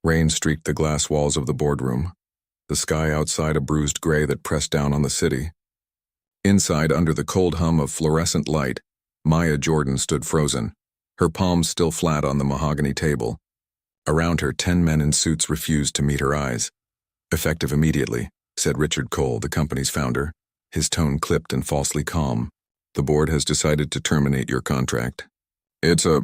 Rain streaked the glass walls of the boardroom, the sky outside a bruised gray that pressed down on the city. Inside, under the cold hum of fluorescent light, Maya Jordan stood frozen, her palms still flat on the mahogany table. Around her, 10 men in suits refused to meet her eyes. "Effective immediately," said Richard Cole, the company's founder, his tone clipped and falsely calm. "The board has decided to terminate your contract." "It's a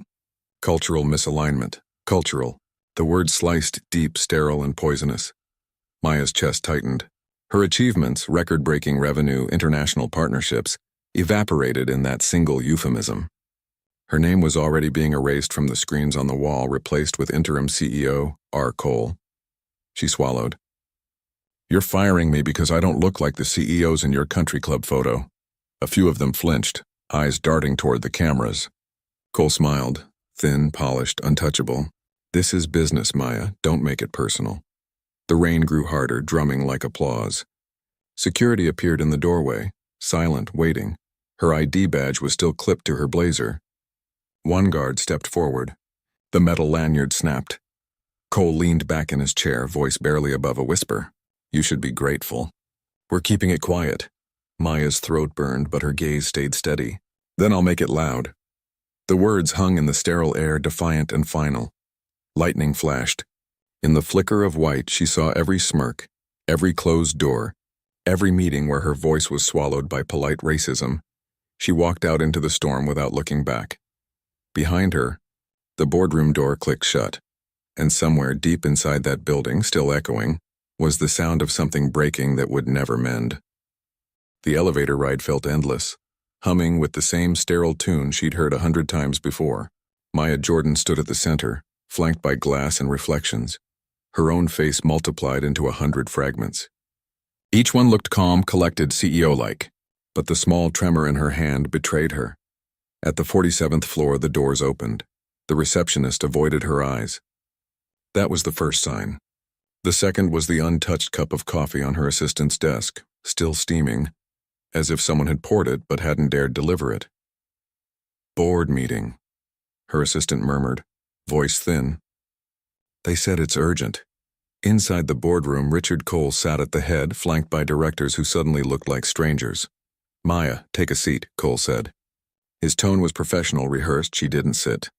cultural misalignment." Cultural. The word sliced deep, sterile, and poisonous. Maya's chest tightened. Her achievements, record-breaking revenue, international partnerships, evaporated in that single euphemism. Her name was already being erased from the screens on the wall, replaced with interim CEO R. Cole. She swallowed. "You're firing me because I don't look like the CEOs in your country club photo." A few of them flinched, eyes darting toward the cameras. Cole smiled, thin, polished, untouchable. "This is business, Maya. Don't make it personal." The rain grew harder, drumming like applause. Security appeared in the doorway, silent, waiting. Her ID badge was still clipped to her blazer. One guard stepped forward. The metal lanyard snapped. Cole leaned back in his chair, voice barely above a whisper. "You should be grateful." "We're keeping it quiet." Maya's throat burned, but her gaze stayed steady. "Then I'll make it loud." The words hung in the sterile air, defiant and final. Lightning flashed. In the flicker of white, she saw every smirk, every closed door, every meeting where her voice was swallowed by polite racism. She walked out into the storm without looking back. Behind her, the boardroom door clicked shut, and somewhere deep inside that building, still echoing, was the sound of something breaking that would never mend. The elevator ride felt endless, humming with the same sterile tune she'd heard 100 times before. Maya Jordan stood at the center, flanked by glass and reflections, her own face multiplied into 100 fragments. Each one looked calm, collected, CEO-like, but the small tremor in her hand betrayed her. At the 47th floor, the doors opened. The receptionist avoided her eyes. That was the first sign. The second was the untouched cup of coffee on her assistant's desk, still steaming, as if someone had poured it but hadn't dared deliver it. "Board meeting," her assistant murmured, voice thin. "They said it's urgent." Inside the boardroom, Richard Cole sat at the head, flanked by directors who suddenly looked like strangers. "Maya, take a seat," Cole said. His tone was professional, rehearsed. She didn't sit.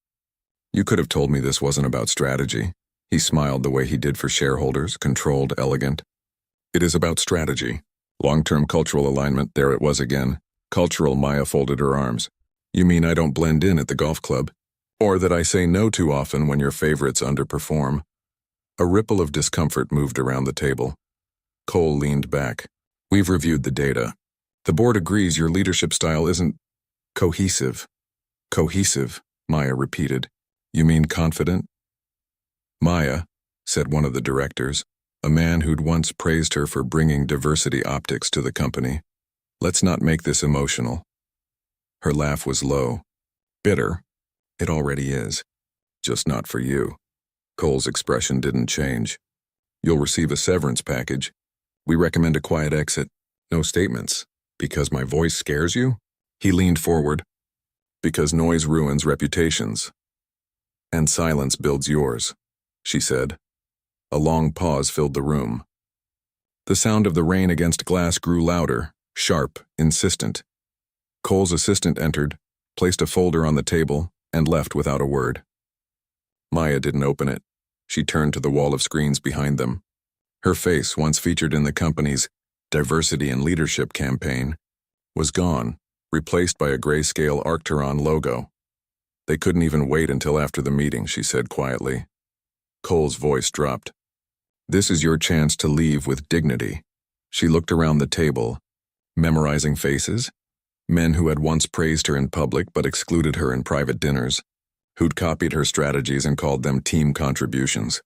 "You could have told me this wasn't about strategy." He smiled the way he did for shareholders, controlled, elegant. "It is about strategy. Long-term cultural alignment." There it was again. Cultural. Maya folded her arms. "You mean I don't blend in at the golf club? Or that I say no too often when your favorites underperform?" A ripple of discomfort moved around the table. Cole leaned back. "We've reviewed the data. The board agrees your leadership style isn't cohesive." "Cohesive," Maya repeated. "You mean confident?" "Maya," said one of the directors, a man who'd once praised her for bringing diversity optics to the company, "let's not make this emotional." Her laugh was low. "Bitter? It already is. Just not for you." Cole's expression didn't change. "You'll receive a severance package. We recommend a quiet exit. No statements. Because my voice scares you?" He leaned forward. "Because noise ruins reputations. And silence builds yours," she said. A long pause filled the room. The sound of the rain against glass grew louder, sharp, insistent. Cole's assistant entered, placed a folder on the table, and left without a word. Maya didn't open it. She turned to the wall of screens behind them. Her face, once featured in the company's Diversity and Leadership campaign, was gone, replaced by a grayscale Arcturon logo. "They couldn't even wait until after the meeting," she said quietly. Cole's voice dropped. "This is your chance to leave with dignity." She looked around the table, memorizing faces, men who had once praised her in public but excluded her in private dinners, who'd copied her strategies and called them team contributions.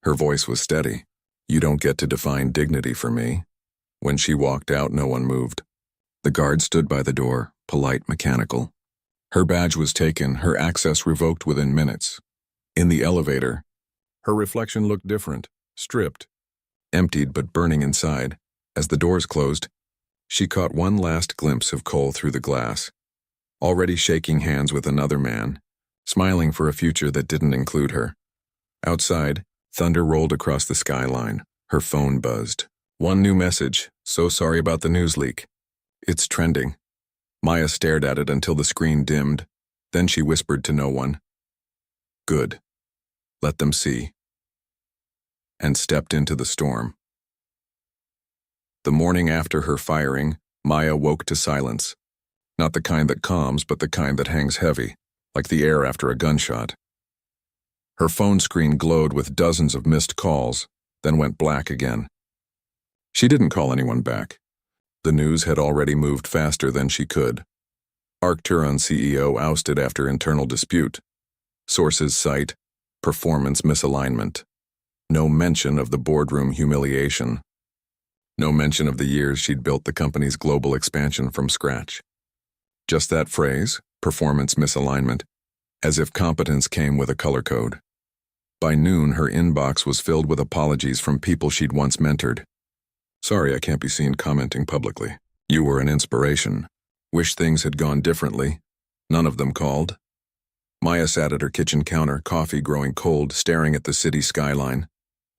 Her voice was steady. "You don't get to define dignity for me." When she walked out, no one moved. The guard stood by the door, polite, mechanical. Her badge was taken, her access revoked within minutes. In the elevator, her reflection looked different, stripped, emptied but burning inside. As the doors closed, she caught one last glimpse of Cole through the glass, already shaking hands with another man, smiling for a future that didn't include her. Outside, Thunder rolled across the skyline. Her phone buzzed. One new message. So sorry about the news leak. It's trending. Maya stared at it until the screen dimmed. Then she whispered to no one. Good. Let them see. And stepped into the storm. The morning after her firing, Maya woke to silence. Not the kind that calms, but the kind that hangs heavy, like the air after a gunshot. Her phone screen glowed with dozens of missed calls, then went black again. She didn't call anyone back. The news had already moved faster than she could. Arcturon CEO ousted after internal dispute. Sources cite performance misalignment. No mention of the boardroom humiliation. No mention of the years she'd built the company's global expansion from scratch. Just that phrase, performance misalignment, as if competence came with a color code. By noon, her inbox was filled with apologies from people she'd once mentored. Sorry I can't be seen commenting publicly. You were an inspiration. Wish things had gone differently. None of them called. Maya sat at her kitchen counter, coffee growing cold, staring at the city skyline.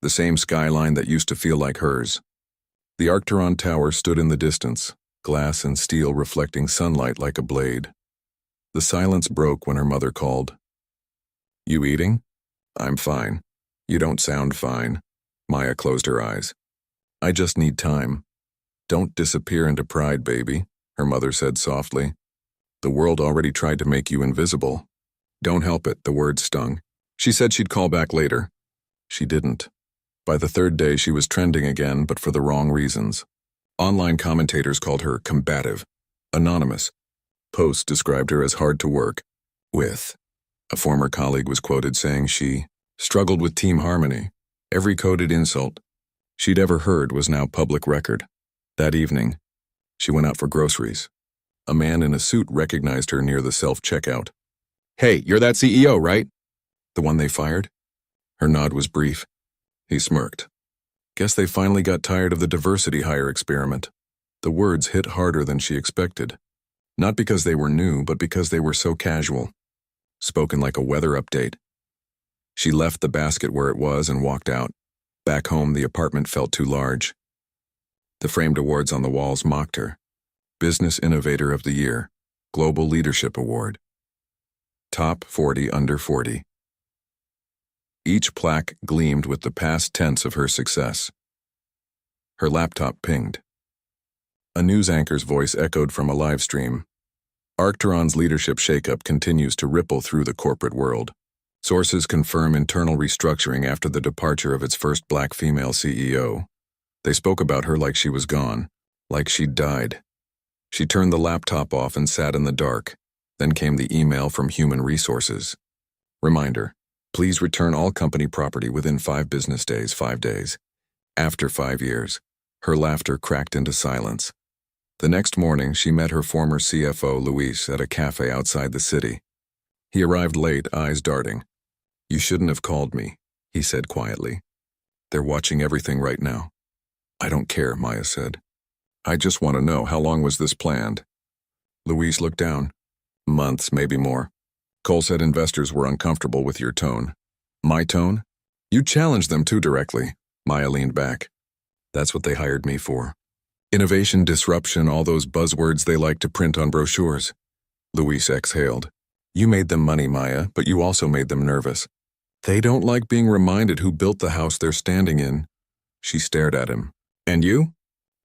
The same skyline that used to feel like hers. The Arcturon Tower stood in the distance, glass and steel reflecting sunlight like a blade. The silence broke when her mother called. You eating? I'm fine. You don't sound fine. Maya closed her eyes. I just need time. Don't disappear into pride, baby, her mother said softly. The world already tried to make you invisible. Don't help it, the word stung. She said she'd call back later. She didn't. By the third day, she was trending again, but for the wrong reasons. Online commentators called her combative, anonymous. Posts described her as hard to work with. A former colleague was quoted saying she struggled with team harmony. Every coded insult she'd ever heard was now public record. That evening, she went out for groceries. A man in a suit recognized her near the self-checkout. Hey, you're that CEO, right? The one they fired? Her nod was brief. He smirked. Guess they finally got tired of the diversity hire experiment. The words hit harder than she expected. Not because they were new, but because they were so casual. Spoken like a weather update. She left the basket where it was and walked out. Back home, the apartment felt too large. The framed awards on the walls mocked her. Business Innovator of the Year, Global Leadership Award. Top 40 under 40. Each plaque gleamed with the past tense of her success. Her laptop pinged. A news anchor's voice echoed from a live stream. Arcturon's leadership shakeup continues to ripple through the corporate world. Sources confirm internal restructuring after the departure of its first black female CEO. They spoke about her like she was gone, like she'd died. She turned the laptop off and sat in the dark. Then came the email from Human Resources. Reminder, please return all company property within 5 business days, 5 days. After 5 years, her laughter cracked into silence. The next morning, she met her former CFO, Luis, at a cafe outside the city. He arrived late, eyes darting. You shouldn't have called me, he said quietly. They're watching everything right now. I don't care, Maya said. I just want to know, how long was this planned? Luis looked down. Months, maybe more. Cole said investors were uncomfortable with your tone. My tone? You challenged them too directly. Maya leaned back. That's what they hired me for. Innovation, disruption, all those buzzwords they like to print on brochures. Luis exhaled. You made them money, Maya, but you also made them nervous. They don't like being reminded who built the house they're standing in. She stared at him. And you?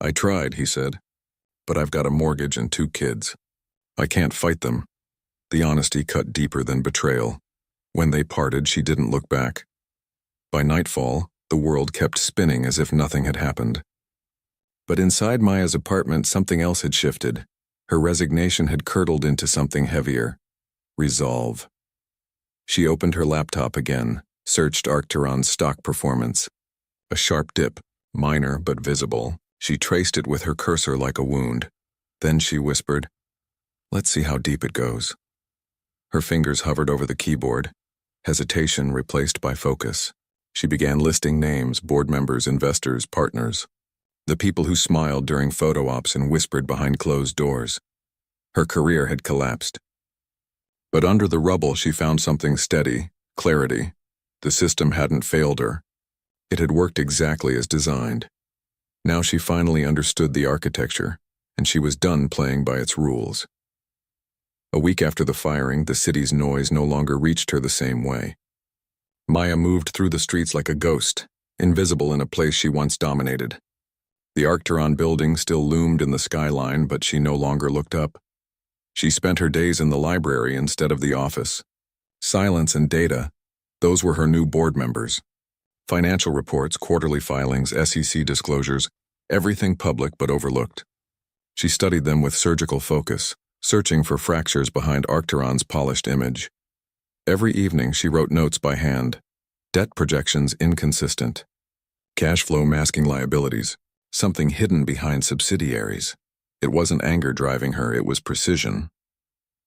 I tried, he said. But I've got a mortgage and 2 kids. I can't fight them. The honesty cut deeper than betrayal. When they parted, she didn't look back. By nightfall, the world kept spinning as if nothing had happened. But inside Maya's apartment, something else had shifted. Her resignation had curdled into something heavier. Resolve. She opened her laptop again, searched Arcturon's stock performance. A sharp dip, minor but visible. She traced it with her cursor like a wound. Then she whispered, "Let's see how deep it goes." Her fingers hovered over the keyboard, hesitation replaced by focus. She began listing names, board members, investors, partners. The people who smiled during photo ops and whispered behind closed doors. Her career had collapsed. But under the rubble, she found something steady, clarity. The system hadn't failed her. It had worked exactly as designed. Now she finally understood the architecture, and she was done playing by its rules. A week after the firing, the city's noise no longer reached her the same way. Maya moved through the streets like a ghost, invisible in a place she once dominated. The Arcturon building still loomed in the skyline, but she no longer looked up. She spent her days in the library instead of the office. Silence and data, those were her new board members. Financial reports, quarterly filings, SEC disclosures, everything public but overlooked. She studied them with surgical focus, searching for fractures behind Arcturon's polished image. Every evening she wrote notes by hand. Debt projections inconsistent. Cash flow masking liabilities. Something hidden behind subsidiaries. It wasn't anger driving her, it was precision.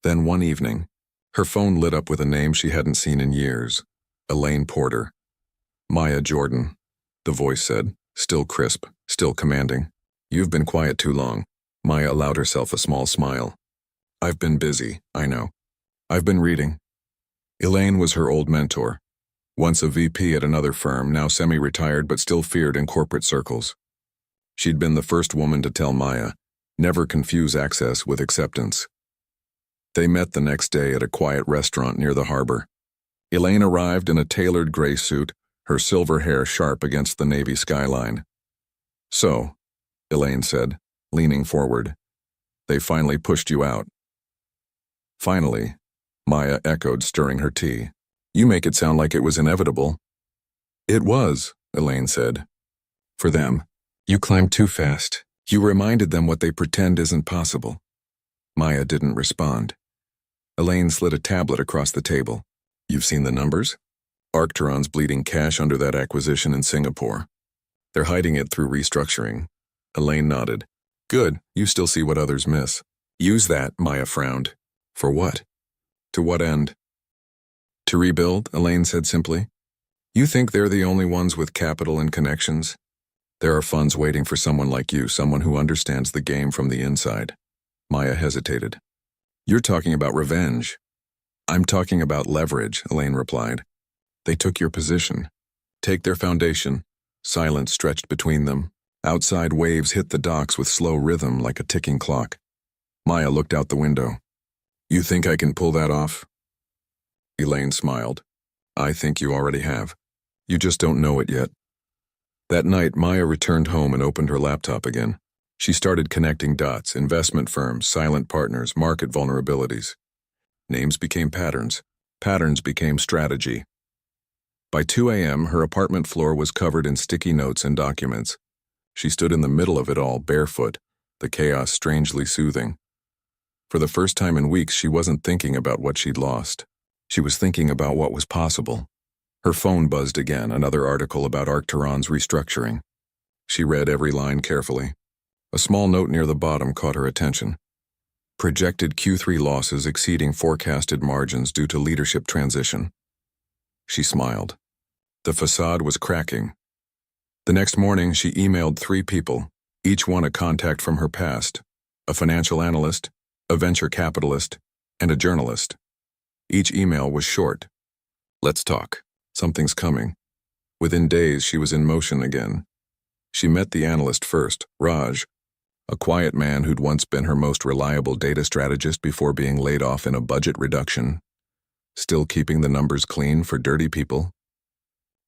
Then one evening, her phone lit up with a name she hadn't seen in years. Elaine Porter. Maya Jordan, the voice said, still crisp, still commanding. You've been quiet too long. Maya allowed herself a small smile. I've been busy, I know. I've been reading. Elaine was her old mentor. Once a VP at another firm, now semi-retired but still feared in corporate circles. She'd been the first woman to tell Maya, never confuse access with acceptance. They met the next day at a quiet restaurant near the harbor. Elaine arrived in a tailored gray suit, her silver hair sharp against the navy skyline. So, Elaine said, leaning forward, they finally pushed you out. Finally, Maya echoed, stirring her tea. You make it sound like it was inevitable. It was, Elaine said. For them. You climbed too fast. You reminded them what they pretend isn't possible. Maya didn't respond. Elaine slid a tablet across the table. You've seen the numbers? Arcturon's bleeding cash under that acquisition in Singapore. They're hiding it through restructuring. Elaine nodded. Good, you still see what others miss. Use that, Maya frowned. For what? To what end? To rebuild, Elaine said simply. You think they're the only ones with capital and connections? There are funds waiting for someone like you, someone who understands the game from the inside. Maya hesitated. You're talking about revenge. I'm talking about leverage, Elaine replied. They took your position. Take their foundation. Silence stretched between them. Outside waves hit the docks with slow rhythm like a ticking clock. Maya looked out the window. You think I can pull that off? Elaine smiled. I think you already have. You just don't know it yet. That night, Maya returned home and opened her laptop again. She started connecting dots, investment firms, silent partners, market vulnerabilities. Names became patterns. Patterns became strategy. By 2 a.m., her apartment floor was covered in sticky notes and documents. She stood in the middle of it all, barefoot, the chaos strangely soothing. For the first time in weeks, she wasn't thinking about what she'd lost. She was thinking about what was possible. Her phone buzzed again, another article about Arcturon's restructuring. She read every line carefully. A small note near the bottom caught her attention. Projected Q3 losses exceeding forecasted margins due to leadership transition. She smiled. The facade was cracking. The next morning, she emailed 3 people, each one a contact from her past, a financial analyst, a venture capitalist, and a journalist. Each email was short. Let's talk. Something's coming. Within days, she was in motion again. She met the analyst first, Raj, a quiet man who'd once been her most reliable data strategist before being laid off in a budget reduction. Still keeping the numbers clean for dirty people?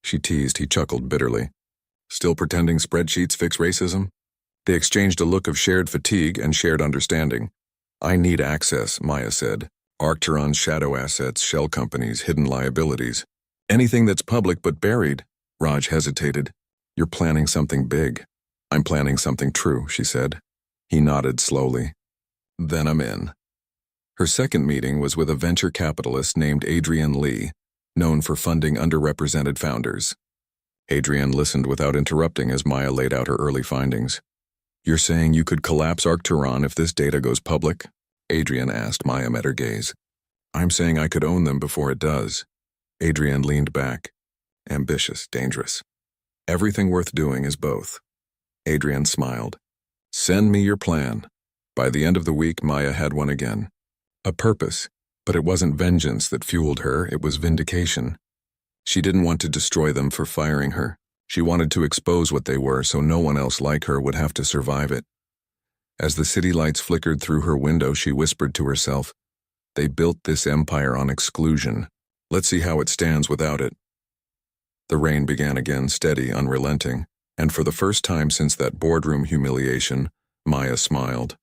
She teased, he chuckled bitterly. Still pretending spreadsheets fix racism? They exchanged a look of shared fatigue and shared understanding. I need access, Maya said. Arcturon's shadow assets, shell companies, hidden liabilities. Anything that's public but buried. Raj hesitated. You're planning something big. I'm planning something true, she said. He nodded slowly. Then I'm in. Her second meeting was with a venture capitalist named Adrian Lee, known for funding underrepresented founders. Adrian listened without interrupting as Maya laid out her early findings. You're saying you could collapse Arcturon if this data goes public? Adrian asked. Maya met her gaze. I'm saying I could own them before it does. Adrian leaned back. Ambitious, dangerous. Everything worth doing is both. Adrian smiled. Send me your plan. By the end of the week, Maya had one again. A purpose, but it wasn't vengeance that fueled her, it was vindication. She didn't want to destroy them for firing her. She wanted to expose what they were so no one else like her would have to survive it. As the city lights flickered through her window, she whispered to herself, "They built this empire on exclusion. Let's see how it stands without it." The rain began again, steady, unrelenting, and for the first time since that boardroom humiliation, Maya smiled.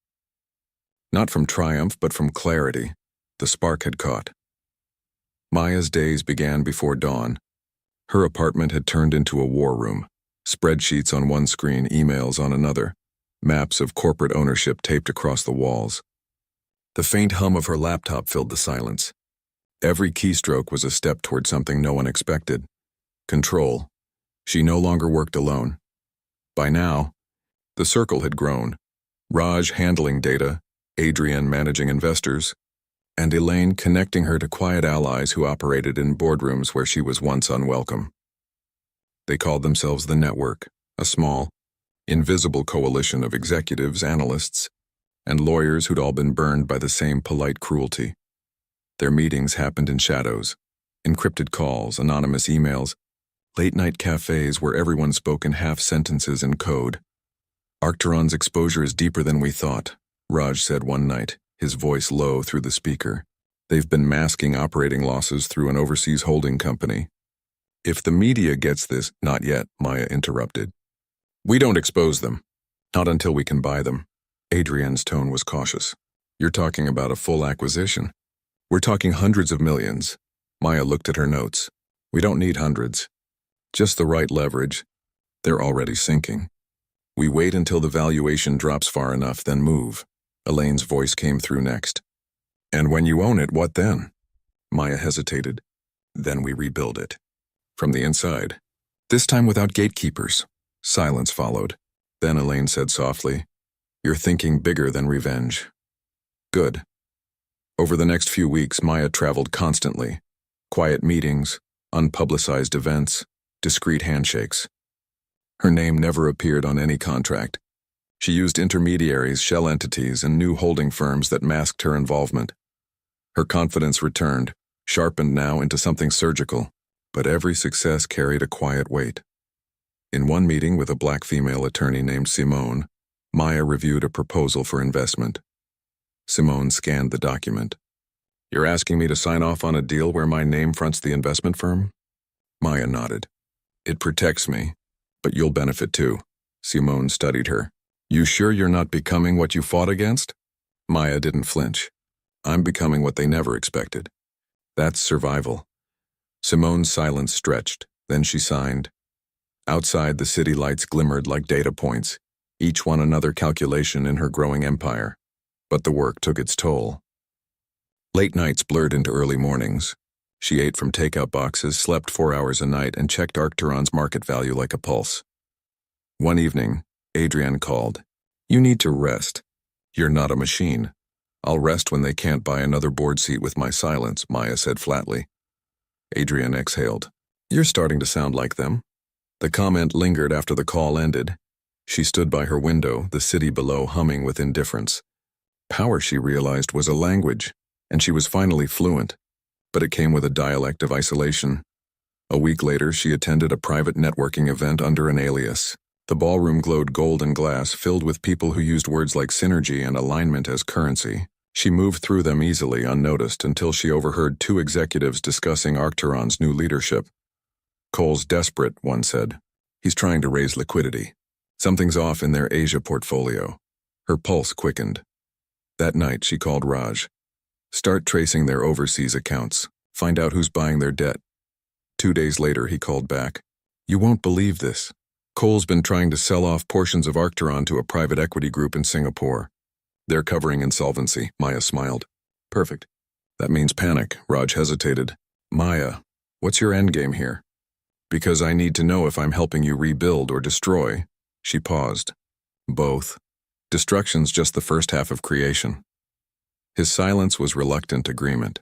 Not from triumph, but from clarity. The spark had caught. Maya's days began before dawn. Her apartment had turned into a war room. Spreadsheets on one screen, emails on another, maps of corporate ownership taped across the walls. The faint hum of her laptop filled the silence. Every keystroke was a step toward something no one expected. Control. She no longer worked alone. By now, the circle had grown. Raj handling data, Adrian managing investors, and Elaine connecting her to quiet allies who operated in boardrooms where she was once unwelcome. They called themselves the Network, a small, invisible coalition of executives, analysts, and lawyers who'd all been burned by the same polite cruelty. Their meetings happened in shadows, encrypted calls, anonymous emails, late-night cafes where everyone spoke in half-sentences in code. "Arcturon's exposure is deeper than we thought," Raj said one night, his voice low through the speaker. "They've been masking operating losses through an overseas holding company." "If the media gets this—" "Not yet," Maya interrupted. "We don't expose them. Not until we can buy them." Adrian's tone was cautious. "You're talking about a full acquisition. We're talking hundreds of millions." Maya looked at her notes. "We don't need hundreds. Just the right leverage. They're already sinking. We wait until the valuation drops far enough, then move." Elaine's voice came through next. "And when you own it, what then?" Maya hesitated. "Then we rebuild it. From the inside. This time without gatekeepers." Silence followed. Then Elaine said softly, "You're thinking bigger than revenge." "Good." Over the next few weeks, Maya traveled constantly. Quiet meetings, unpublicized events, discreet handshakes. Her name never appeared on any contract. She used intermediaries, shell entities, and new holding firms that masked her involvement. Her confidence returned, sharpened now into something surgical, but every success carried a quiet weight. In one meeting with a black female attorney named Simone, Maya reviewed a proposal for investment. Simone scanned the document. "You're asking me to sign off on a deal where my name fronts the investment firm?" Maya nodded. "It protects me, but you'll benefit too." Simone studied her. "You sure you're not becoming what you fought against?" Maya didn't flinch. "I'm becoming what they never expected. That's survival." Simone's silence stretched, then she signed. Outside, the city lights glimmered like data points, each one another calculation in her growing empire. But the work took its toll. Late nights blurred into early mornings. She ate from takeout boxes, slept 4 hours a night, and checked Arcturon's market value like a pulse. One evening, Adrian called. "You need to rest. You're not a machine." "I'll rest when they can't buy another board seat with my silence," Maya said flatly. Adrian exhaled. "You're starting to sound like them." The comment lingered after the call ended. She stood by her window, the city below humming with indifference. Power, she realized, was a language, and she was finally fluent, but it came with a dialect of isolation. A week later, she attended a private networking event under an alias. The ballroom glowed gold and glass, filled with people who used words like synergy and alignment as currency. She moved through them easily, unnoticed, until she overheard 2 executives discussing Arcturon's new leadership. "Cole's desperate," one said. "He's trying to raise liquidity. Something's off in their Asia portfolio." Her pulse quickened. That night, she called Raj. "Start tracing their overseas accounts. Find out who's buying their debt." 2 days later, he called back. "You won't believe this. Cole's been trying to sell off portions of Arcturon to a private equity group in Singapore. They're covering insolvency." Maya smiled. "Perfect. That means panic." Raj hesitated. "Maya, what's your endgame here?" "Because I need to know if I'm helping you rebuild or destroy." She paused. "Both. Destruction's just the first half of creation." His silence was reluctant agreement.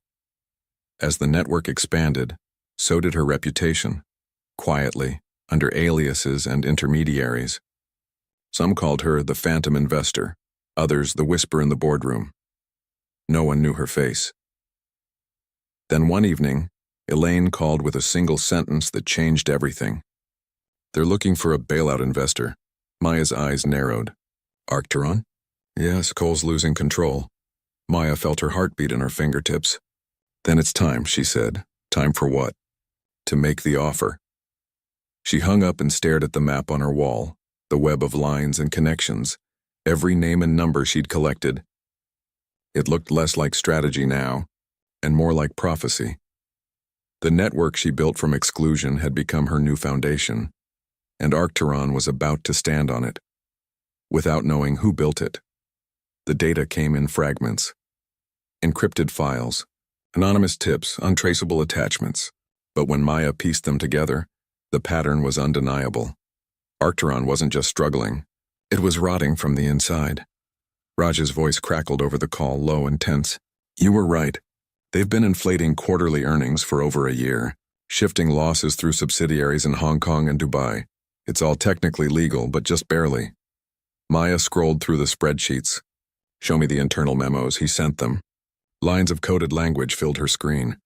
As the network expanded, so did her reputation. Quietly, under aliases and intermediaries. Some called her the phantom investor, others the whisper in the boardroom. No one knew her face. Then one evening, Elaine called with a single sentence that changed everything. They're looking for a bailout investor. Maya's eyes narrowed. Arcturon? Yes, Cole's losing control. Maya felt her heartbeat in her fingertips. Then it's time, she said. Time for what? To make the offer. She hung up and stared at the map on her wall, the web of lines and connections, every name and number she'd collected. It looked less like strategy now, and more like prophecy. The network she built from exclusion had become her new foundation, and Arcturon was about to stand on it, without knowing who built it. The data came in fragments. Encrypted files, anonymous tips, untraceable attachments. But when Maya pieced them together, the pattern was undeniable. Arcturon wasn't just struggling, it was rotting from the inside. Raj's voice crackled over the call, low and tense. You were right. They've been inflating quarterly earnings for over a year, shifting losses through subsidiaries in Hong Kong and Dubai. It's all technically legal, but just barely. Maya scrolled through the spreadsheets. Show me the internal memos, he sent them. Lines of coded language filled her screen.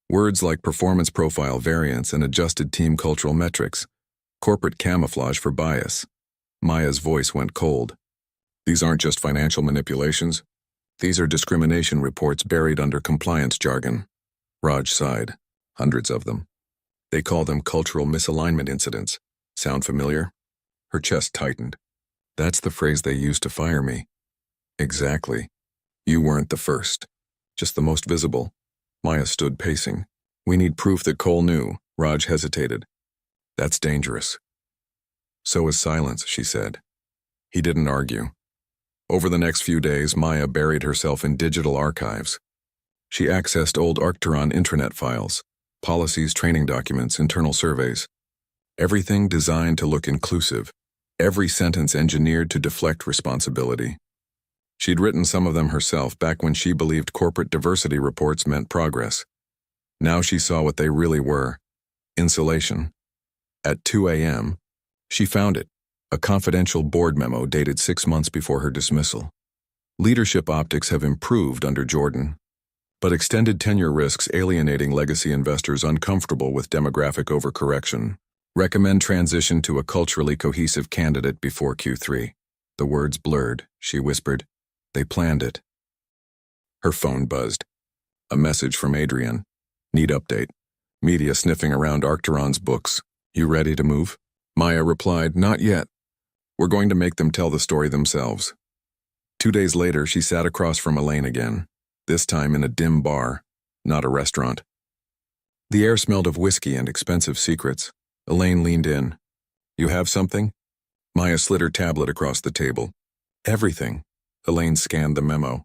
Words like performance profile variance and adjusted team cultural metrics. Corporate camouflage for bias. Maya's voice went cold. These aren't just financial manipulations. These are discrimination reports buried under compliance jargon. Raj sighed. Hundreds of them. They call them cultural misalignment incidents. Sound familiar? Her chest tightened. That's the phrase they used to fire me. Exactly. You weren't the first. Just the most visible. Maya stood pacing. We need proof that Cole knew. Raj hesitated. That's dangerous. So is silence, she said. He didn't argue. Over the next few days, Maya buried herself in digital archives. She accessed old Arcturon intranet files, policies, training documents, internal surveys. Everything designed to look inclusive. Every sentence engineered to deflect responsibility. She'd written some of them herself back when she believed corporate diversity reports meant progress. Now she saw what they really were. Insulation. At 2 a.m., she found it, a confidential board memo dated 6 months before her dismissal. Leadership optics have improved under Jordan, but extended tenure risks alienating legacy investors uncomfortable with demographic overcorrection. Recommend transition to a culturally cohesive candidate before Q3. The words blurred, she whispered. They planned it. Her phone buzzed. A message from Adrian. Need update. Media sniffing around Arcturon's books. You ready to move? Maya replied, not yet. We're going to make them tell the story themselves. 2 days later, she sat across from Elaine again, this time in a dim bar, not a restaurant. The air smelled of whiskey and expensive secrets. Elaine leaned in. You have something? Maya slid her tablet across the table. Everything. Elaine scanned the memo.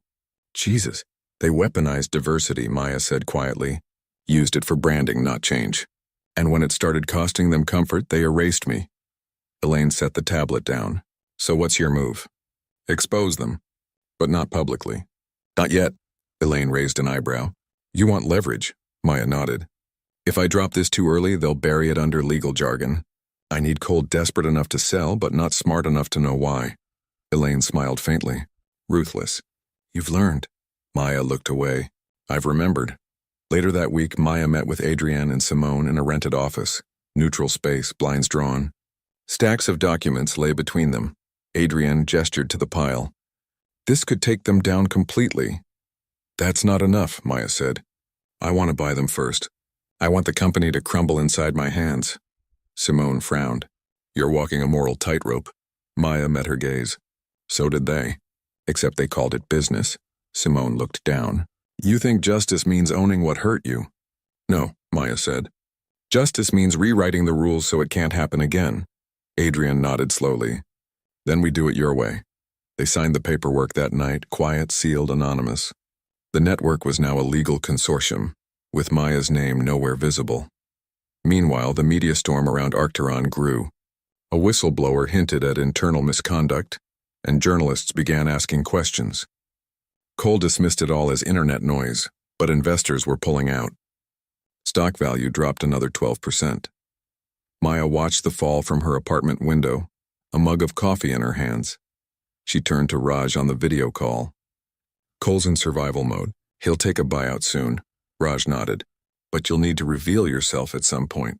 Jesus, they weaponized diversity, Maya said quietly. Used it for branding, not change. And when it started costing them comfort, they erased me. Elaine set the tablet down. So what's your move? Expose them. But not publicly. Not yet. Elaine raised an eyebrow. You want leverage? Maya nodded. If I drop this too early, they'll bury it under legal jargon. I need Cole desperate enough to sell, but not smart enough to know why. Elaine smiled faintly. Ruthless. You've learned. Maya looked away. I've remembered. Later that week, Maya met with Adrienne and Simone in a rented office. Neutral space, blinds drawn. Stacks of documents lay between them. Adrienne gestured to the pile. This could take them down completely. That's not enough, Maya said. I want to buy them first. I want the company to crumble inside my hands. Simone frowned. You're walking a moral tightrope. Maya met her gaze. So did they. Except they called it business. Simone looked down. You think justice means owning what hurt you? No, Maya said. Justice means rewriting the rules so it can't happen again. Adrienne nodded slowly. Then we do it your way. They signed the paperwork that night, quiet, sealed, anonymous. The network was now a legal consortium, with Maya's name nowhere visible. Meanwhile, the media storm around Arcturon grew. A whistleblower hinted at internal misconduct, and journalists began asking questions. Cole dismissed it all as internet noise, but investors were pulling out. Stock value dropped another 12%. Maya watched the fall from her apartment window, a mug of coffee in her hands. She turned to Raj on the video call. Cole's in survival mode. He'll take a buyout soon. Raj nodded. But you'll need to reveal yourself at some point.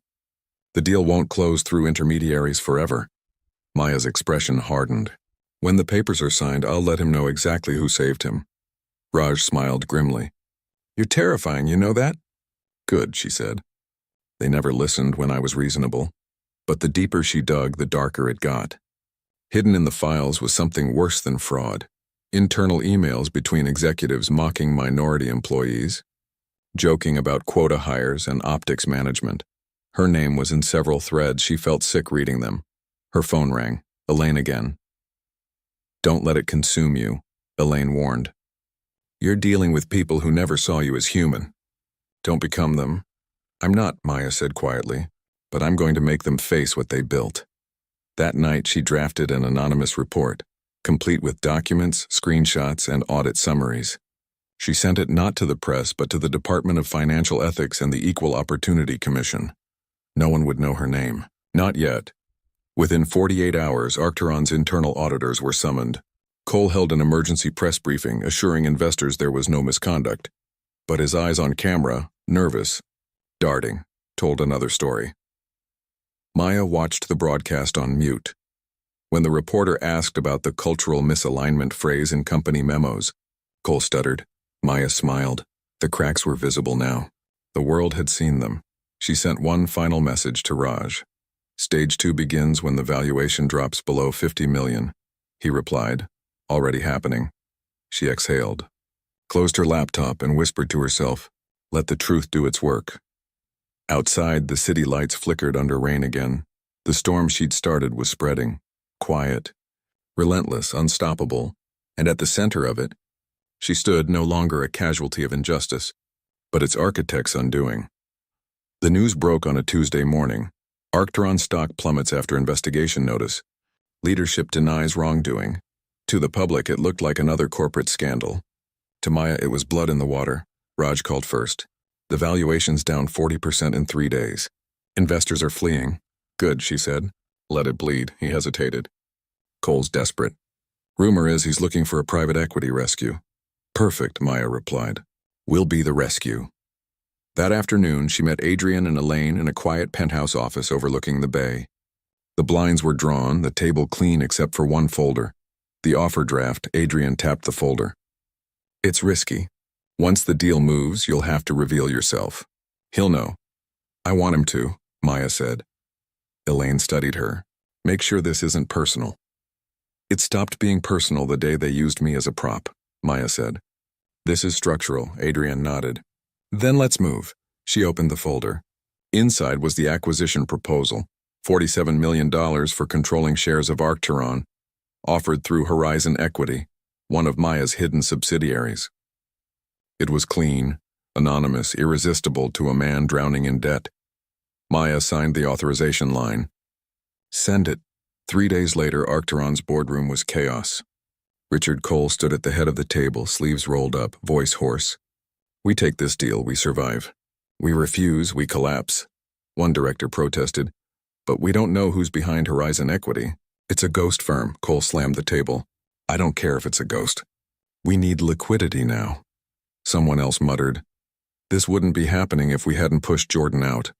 The deal won't close through intermediaries forever. Maya's expression hardened. When the papers are signed, I'll let him know exactly who saved him. Raj smiled grimly. You're terrifying, you know that? Good, she said. They never listened when I was reasonable. But the deeper she dug, the darker it got. Hidden in the files was something worse than fraud. Internal emails between executives mocking minority employees, joking about quota hires and optics management. Her name was in several threads. She felt sick reading them. Her phone rang. Elaine again. Don't let it consume you, Elaine warned. You're dealing with people who never saw you as human. Don't become them. I'm not, Maya said quietly, but I'm going to make them face what they built. That night she drafted an anonymous report, complete with documents, screenshots, and audit summaries. She sent it not to the press but to the Department of Financial Ethics and the Equal Opportunity Commission. No one would know her name. Not yet. Within 48 hours, Arcturon's internal auditors were summoned. Cole held an emergency press briefing, assuring investors there was no misconduct. But his eyes on camera, nervous, darting, told another story. Maya watched the broadcast on mute. When the reporter asked about the cultural misalignment phrase in company memos, Cole stuttered. Maya smiled. The cracks were visible now. The world had seen them. She sent one final message to Raj. Stage 2 begins when the valuation drops below 50 million. He replied, already happening. She exhaled, closed her laptop and whispered to herself, let the truth do its work. Outside, the city lights flickered under rain again. The storm she'd started was spreading, quiet, relentless, unstoppable, and at the center of it, she stood no longer a casualty of injustice, but its architect's undoing. The news broke on a Tuesday morning. Arcturon stock plummets after investigation notice. Leadership denies wrongdoing. To the public, it looked like another corporate scandal. To Maya, it was blood in the water. Raj called first. The valuation's down 40% in 3 days. Investors are fleeing. Good, she said. Let it bleed, he hesitated. Cole's desperate. Rumor is he's looking for a private equity rescue. Perfect, Maya replied. We'll be the rescue. That afternoon, she met Adrian and Elaine in a quiet penthouse office overlooking the bay. The blinds were drawn, the table clean except for one folder. The offer draft, Adrian tapped the folder. It's risky. Once the deal moves, you'll have to reveal yourself. He'll know. I want him to, Maya said. Elaine studied her. Make sure this isn't personal. It stopped being personal the day they used me as a prop, Maya said. This is structural, Adrian nodded. Then let's move. She opened the folder. Inside was the acquisition proposal, $47 million for controlling shares of Arcturon, offered through Horizon Equity, one of Maya's hidden subsidiaries. It was clean, anonymous, irresistible to a man drowning in debt. Maya signed the authorization line. Send it. 3 days later, Arcturon's boardroom was chaos. Richard Cole stood at the head of the table, sleeves rolled up, voice hoarse. We take this deal, we survive. We refuse, we collapse. One director protested. But we don't know who's behind Horizon Equity. It's a ghost firm, Cole slammed the table. I don't care if it's a ghost. We need liquidity now. Someone else muttered. This wouldn't be happening if we hadn't pushed Jordan out.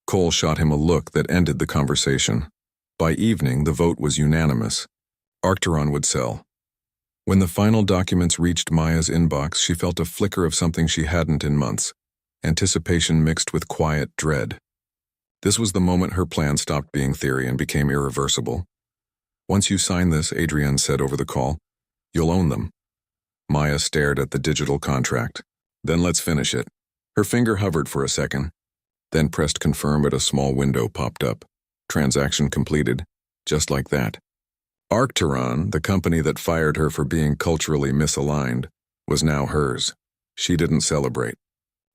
Cole shot him a look that ended the conversation. By evening, the vote was unanimous. Arcturon would sell. When the final documents reached Maya's inbox, she felt a flicker of something she hadn't in months. Anticipation mixed with quiet dread. This was the moment her plan stopped being theory and became irreversible. Once you sign this, Adrian said over the call, you'll own them. Maya stared at the digital contract. Then let's finish it. Her finger hovered for a second, then pressed confirm at a small window popped up. Transaction completed. Just like that. Arcturon, the company that fired her for being culturally misaligned, was now hers. She didn't celebrate.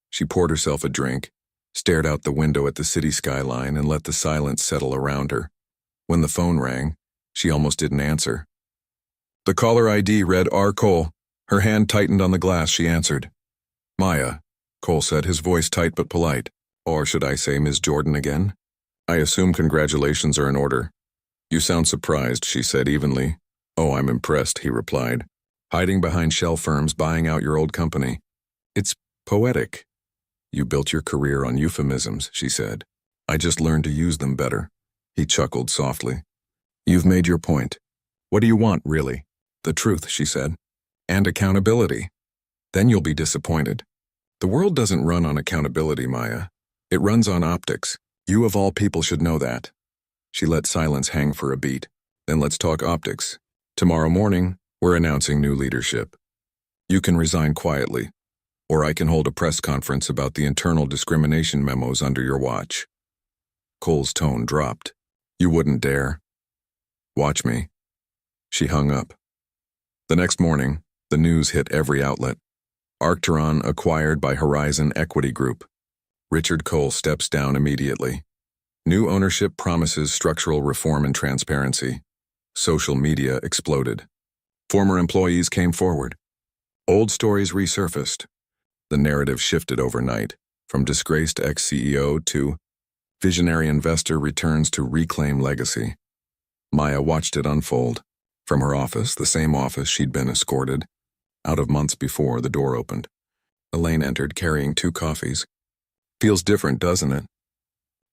She poured herself a drink, stared out the window at the city skyline, and let the silence settle around her. When the phone rang, she almost didn't answer. The caller ID read R. Cole. Her hand tightened on the glass. She answered. Maya, Cole said, his voice tight but polite. Or should I say Ms. Jordan again? I assume congratulations are in order. You sound surprised, she said evenly. Oh, I'm impressed, he replied. Hiding behind shell firms, buying out your old company. It's poetic. You built your career on euphemisms, she said. I just learned to use them better. He chuckled softly. You've made your point. What do you want, really? The truth, she said. And accountability. Then you'll be disappointed. The world doesn't run on accountability, Maya. It runs on optics. You of all people should know that. She let silence hang for a beat. Then let's talk optics. Tomorrow morning, we're announcing new leadership. You can resign quietly, or I can hold a press conference about the internal discrimination memos under your watch. Cole's tone dropped. You wouldn't dare. Watch me. She hung up. The next morning, the news hit every outlet. Arcturon acquired by Horizon Equity Group. Richard Cole steps down immediately. New ownership promises structural reform and transparency. Social media exploded. Former employees came forward. Old stories resurfaced. The narrative shifted overnight, from disgraced ex-CEO to visionary investor returns to reclaim legacy. Maya watched it unfold. From her office, the same office she'd been escorted out of months before, the door opened. Elaine entered carrying 2 coffees. Feels different, doesn't it?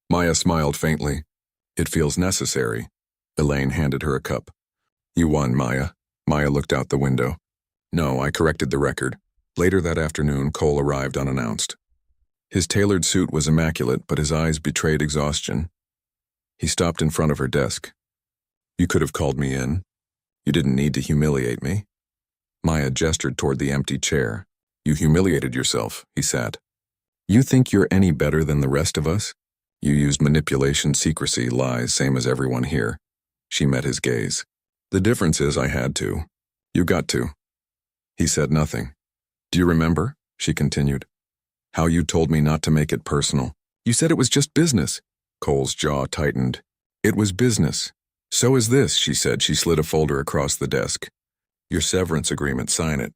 Maya smiled faintly. It feels necessary. Elaine handed her a cup. You won, Maya. Maya looked out the window. No, I corrected the record. Later that afternoon, Cole arrived unannounced. His tailored suit was immaculate, but his eyes betrayed exhaustion. He stopped in front of her desk. You could have called me in. You didn't need to humiliate me. Maya gestured toward the empty chair. You humiliated yourself, he sat. You think you're any better than the rest of us? You used manipulation, secrecy, lies, same as everyone here. She met his gaze. The difference is I had to. You got to. He said nothing. Do you remember? She continued. How you told me not to make it personal. You said it was just business. Cole's jaw tightened. It was business. So is this, she said. She slid a folder across the desk. Your severance agreement, sign it.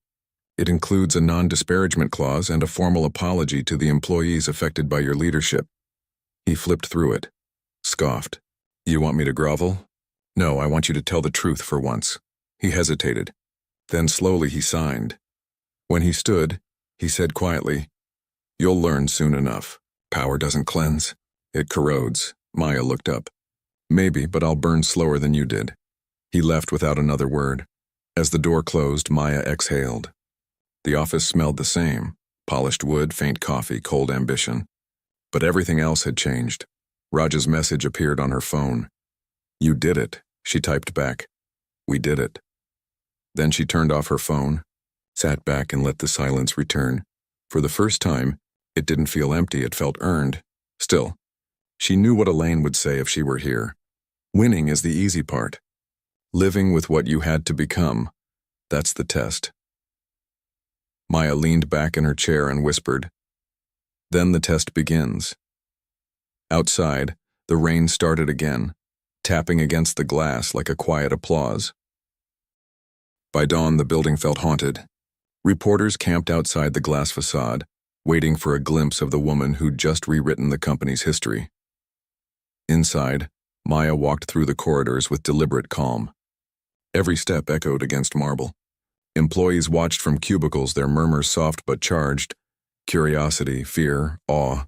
It includes a non-disparagement clause and a formal apology to the employees affected by your leadership. He flipped through it, scoffed. You want me to grovel? No, I want you to tell the truth for once. He hesitated. Then slowly he signed. When he stood, he said quietly, You'll learn soon enough. Power doesn't cleanse. It corrodes. Maya looked up. Maybe, but I'll burn slower than you did. He left without another word. As the door closed, Maya exhaled. The office smelled the same. Polished wood, faint coffee, cold ambition. But everything else had changed. Raj's message appeared on her phone. You did it, she typed back. We did it. Then she turned off her phone, sat back and let the silence return. For the first time, it didn't feel empty, it felt earned. Still, she knew what Elaine would say if she were here. Winning is the easy part. Living with what you had to become, that's the test. Maya leaned back in her chair and whispered. Then the test begins. Outside, the rain started again, tapping against the glass like a quiet applause. By dawn, the building felt haunted. Reporters camped outside the glass facade, waiting for a glimpse of the woman who'd just rewritten the company's history. Inside, Maya walked through the corridors with deliberate calm. Every step echoed against marble. Employees watched from cubicles, their murmurs soft but charged. Curiosity, fear, awe.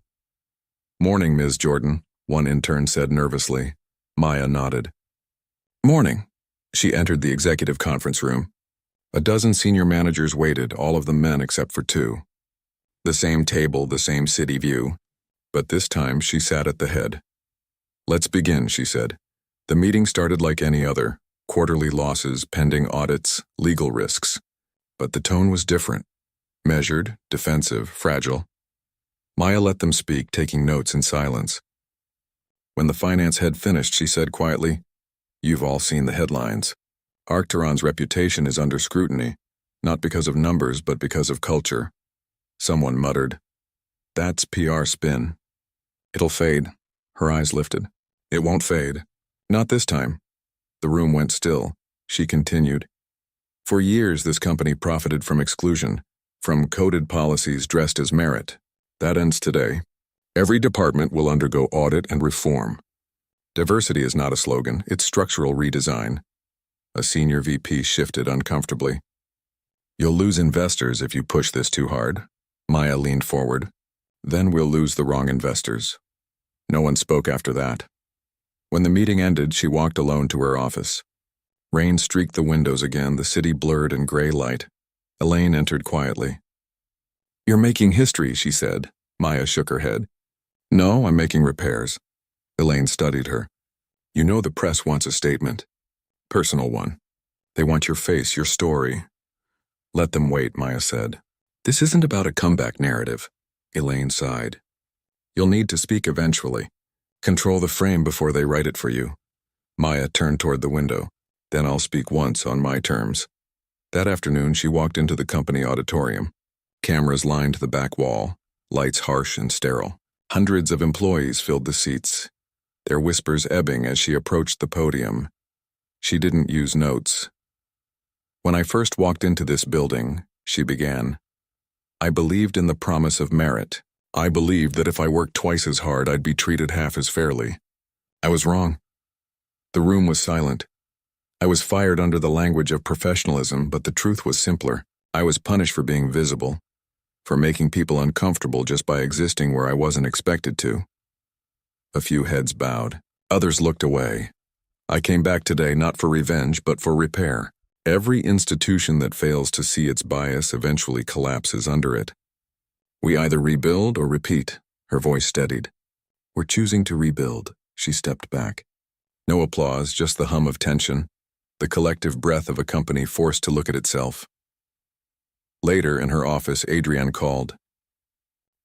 Morning, Ms. Jordan, one intern said nervously. Maya nodded. Morning. She entered the executive conference room. A dozen senior managers waited, all of them men except for 2. The same table, the same city view. But this time she sat at the head. Let's begin, she said. The meeting started like any other. Quarterly losses, pending audits, legal risks. But the tone was different. Measured, defensive, fragile. Maya let them speak, taking notes in silence. When the finance head finished, she said quietly, You've all seen the headlines. Arcturon's reputation is under scrutiny, not because of numbers, but because of culture. Someone muttered, That's PR spin. It'll fade. Her eyes lifted. It won't fade. Not this time. The room went still. She continued. For years, this company profited from exclusion, from coded policies dressed as merit. That ends today. Every department will undergo audit and reform. Diversity is not a slogan, it's structural redesign. A senior VP shifted uncomfortably. You'll lose investors if you push this too hard. Maya leaned forward. Then we'll lose the wrong investors. No one spoke after that. When the meeting ended, she walked alone to her office. Rain streaked the windows again, the city blurred in gray light. Elaine entered quietly. "You're making history," she said. Maya shook her head. "No, I'm making repairs." Elaine studied her. "You know the press wants a statement. Personal one. They want your face, your story." "Let them wait," Maya said. "This isn't about a comeback narrative." Elaine sighed. "You'll need to speak eventually. Control the frame before they write it for you." Maya turned toward the window. "Then I'll speak once on my terms." That afternoon, she walked into the company auditorium. Cameras lined the back wall, lights harsh and sterile. Hundreds of employees filled the seats, their whispers ebbing as she approached the podium. She didn't use notes. "When I first walked into this building," she began, "I believed in the promise of merit. I believed that if I worked twice as hard, I'd be treated half as fairly. I was wrong." The room was silent. I was fired under the language of professionalism, but the truth was simpler. I was punished for being visible, for making people uncomfortable just by existing where I wasn't expected to. A few heads bowed. Others looked away. I came back today not for revenge, but for repair. Every institution that fails to see its bias eventually collapses under it. We either rebuild or repeat. Her voice steadied. "We're choosing to rebuild." She stepped back. No applause, just the hum of tension, the collective breath of a company forced to look at itself. Later, in her office, Adrienne called.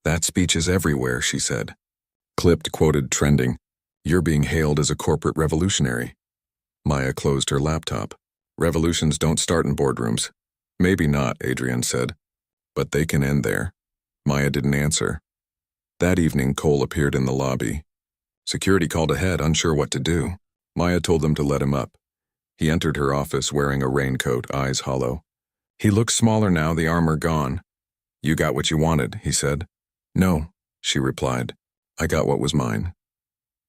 "That speech is everywhere," she said. Clipped, quoted, trending. "You're being hailed as a corporate revolutionary." Maya closed her laptop. "Revolutions don't start in boardrooms." "Maybe not," Adrienne said. "But they can end there." Maya didn't answer. That evening, Cole appeared in the lobby. Security called ahead, unsure what to do. Maya told them to let him up. He entered her office wearing a raincoat, eyes hollow. He looked smaller now, the armor gone. "You got what you wanted," he said. "No," she replied. "I got what was mine."